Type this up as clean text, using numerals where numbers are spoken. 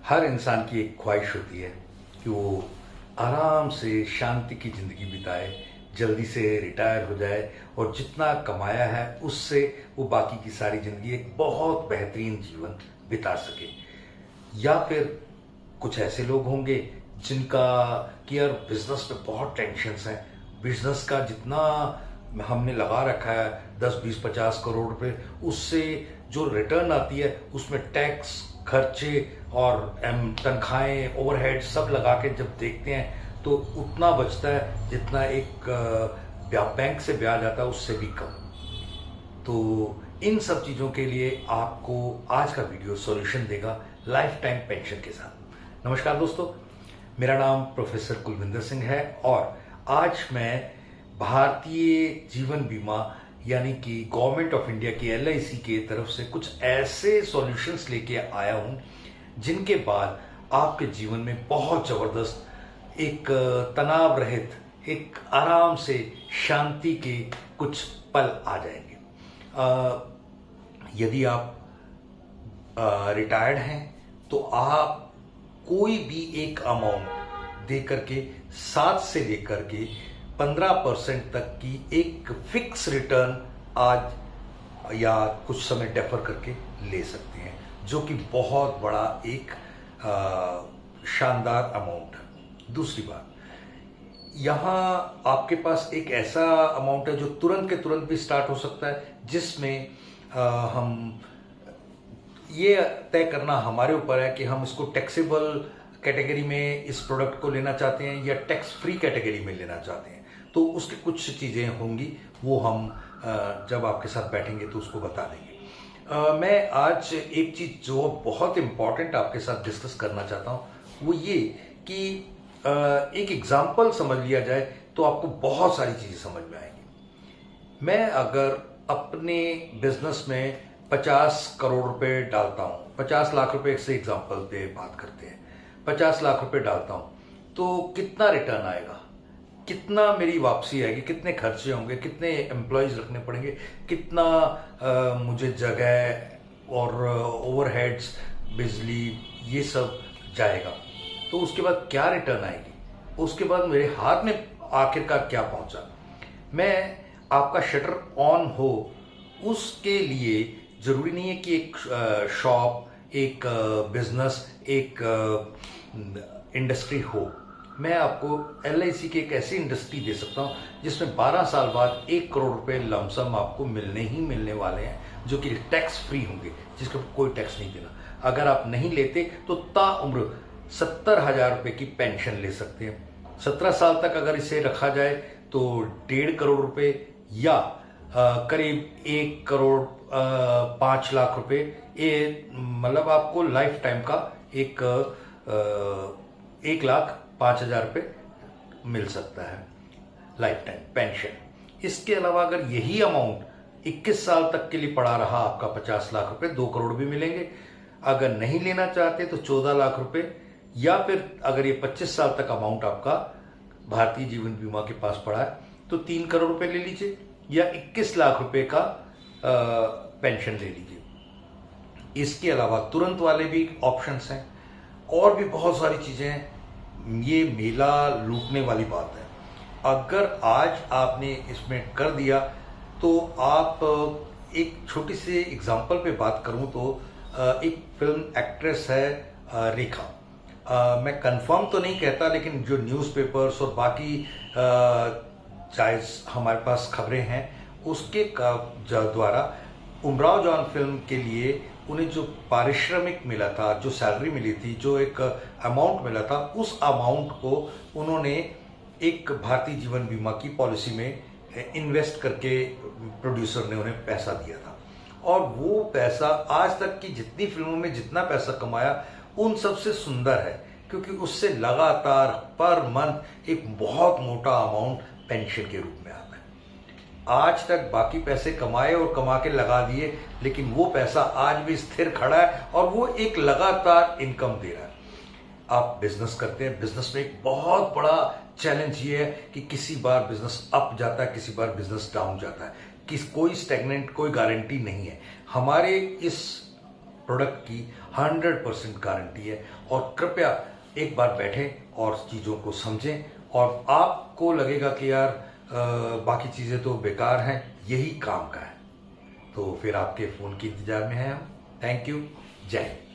हर इंसान की एक ख्वाहिश होती है कि वो आराम से शांति की ज़िंदगी बिताए, जल्दी से रिटायर हो जाए और जितना कमाया है उससे वो बाकी की सारी ज़िंदगी एक बहुत बेहतरीन जीवन बिता सके। या फिर कुछ ऐसे लोग होंगे जिनका कि यार बिजनेस में बहुत टेंशन्स हैं, बिजनेस का जितना हमने लगा रखा है 10 20 50 करोड़ रुपए, उससे जो रिटर्न आती है उसमें टैक्स, खर्चे और तनख्वाहें, ओवरहेड सब लगा के जब देखते हैं तो उतना बचता है जितना एक बैंक से ब्याज आता है उससे भी कम। तो इन सब चीज़ों के लिए आपको आज का वीडियो सॉल्यूशन देगा लाइफ टाइम पेंशन के साथ। नमस्कार दोस्तों, मेरा नाम प्रोफेसर कुलविंदर सिंह है और आज मैं भारतीय जीवन बीमा यानी कि गवर्नमेंट ऑफ इंडिया की LIC के तरफ से कुछ ऐसे सॉल्यूशंस लेके आया हूँ जिनके बाद आपके जीवन में बहुत ज़बरदस्त एक तनाव रहित, एक आराम से शांति के कुछ पल आ जाएंगे। यदि आप रिटायर्ड हैं तो आप कोई भी एक अमाउंट दे करके 7 से लेकर के 15% तक की एक फिक्स रिटर्न आज या कुछ समय डेफर करके ले सकते हैं, जो कि बहुत बड़ा एक शानदार अमाउंट है। दूसरी बात, यहाँ आपके पास एक ऐसा अमाउंट है जो तुरंत के तुरंत भी स्टार्ट हो सकता है, जिसमें हम ये तय करना हमारे ऊपर है कि हम इसको टैक्सेबल कैटेगरी में इस प्रोडक्ट को लेना चाहते हैं या टैक्स फ्री कैटेगरी में लेना चाहते हैं। तो उसकी कुछ चीज़ें होंगी, वो हम जब आपके साथ बैठेंगे तो उसको बता देंगे। मैं आज एक चीज़ जो बहुत इम्पॉर्टेंट आपके साथ डिस्कस करना चाहता हूँ वो ये कि एक एग्जाम्पल समझ लिया जाए तो आपको बहुत सारी चीज़ें समझ में आएंगी। मैं अगर अपने बिजनेस में 50 करोड़ रुपए डालता हूँ, 50 लाख रुपए से एग्जाम्पल पे बात करते हैं, 50 लाख रुपए डालता हूँ तो कितना रिटर्न आएगा, कितना मेरी वापसी आएगी, कितने खर्चे होंगे, कितने एम्प्लॉयज रखने पड़ेंगे, कितना मुझे जगह और ओवरहेड्स, बिजली, ये सब जाएगा। तो उसके बाद क्या रिटर्न आएगी, उसके बाद मेरे हाथ में आखिरकार क्या पहुंचा। मैं आपका शटर ऑन हो उसके लिए जरूरी नहीं है कि एक शॉप, एक बिजनेस, एक इंडस्ट्री हो। मैं आपको LIC की एक ऐसी इंडस्ट्री दे सकता हूं जिसमें 12 साल बाद 1 करोड़ रुपए लमसम आपको मिलने ही मिलने वाले हैं, जो कि टैक्स फ्री होंगे, जिसका कोई टैक्स नहीं देना। अगर आप नहीं लेते तो ताउम्र 70,000 रुपए की पेंशन ले सकते हैं। 17 साल तक अगर इसे रखा जाए तो 1.5 करोड़ रुपए या करीब 1 करोड़ 5 लाख रुपए, ये मतलब आपको लाइफ टाइम का एक 1,05,000 रुपए मिल सकता है लाइफ टाइम पेंशन। इसके अलावा अगर यही अमाउंट 21 साल तक के लिए पड़ा रहा आपका 50 लाख रुपए, 2 करोड़ भी मिलेंगे। अगर नहीं लेना चाहते तो 14 लाख रुपए, या फिर अगर ये 25 साल तक अमाउंट आपका भारतीय जीवन बीमा के पास पड़ा है तो 3 करोड़ रुपए ले लीजिए या 21 लाख रुपए का पेंशन ले लीजिए। इसके अलावा तुरंत वाले भी ऑप्शंस हैं और भी बहुत सारी चीजें हैं। ये मेला लूटने वाली बात है। अगर आज आपने इसमें कर दिया तो आप, एक छोटी सी एग्जांपल पे बात करूं तो एक फिल्म एक्ट्रेस है रेखा। मैं कंफर्म तो नहीं कहता, लेकिन जो न्यूज़पेपर्स और बाकी चाहे हमारे पास खबरें हैं उसके द्वारा उमराव जान फिल्म के लिए उन्हें जो पारिश्रमिक मिला था, जो सैलरी मिली थी, जो एक अमाउंट मिला था, उस अमाउंट को उन्होंने एक भारतीय जीवन बीमा की पॉलिसी में इन्वेस्ट करके प्रोड्यूसर ने उन्हें पैसा दिया था। और वो पैसा आज तक की जितनी फिल्मों में जितना पैसा कमाया उन सबसे सुंदर है, क्योंकि उससे लगातार पर मंथ एक बहुत मोटा अमाउंट पेंशन के रूप में आता है। आज तक बाकी पैसे कमाए और कमा के लगा दिए, लेकिन वो पैसा आज भी स्थिर खड़ा है और वो एक लगातार इनकम दे रहा है। आप बिजनेस करते हैं, बिजनेस में एक बहुत बड़ा चैलेंज ये है कि किसी बार बिजनेस अप जाता है, किसी बार बिजनेस डाउन जाता है, कोई स्टेगनेंट, कोई गारंटी नहीं है। हमारे इस प्रोडक्ट की 100% गारंटी है। और कृपया एक बार बैठें और चीज़ों को समझें, और आपको लगेगा कि यार बाकी चीज़ें तो बेकार हैं, यही काम का है, तो फिर आपके फ़ोन के इंतज़ार में हैं हम। Thank you. जय हिंद।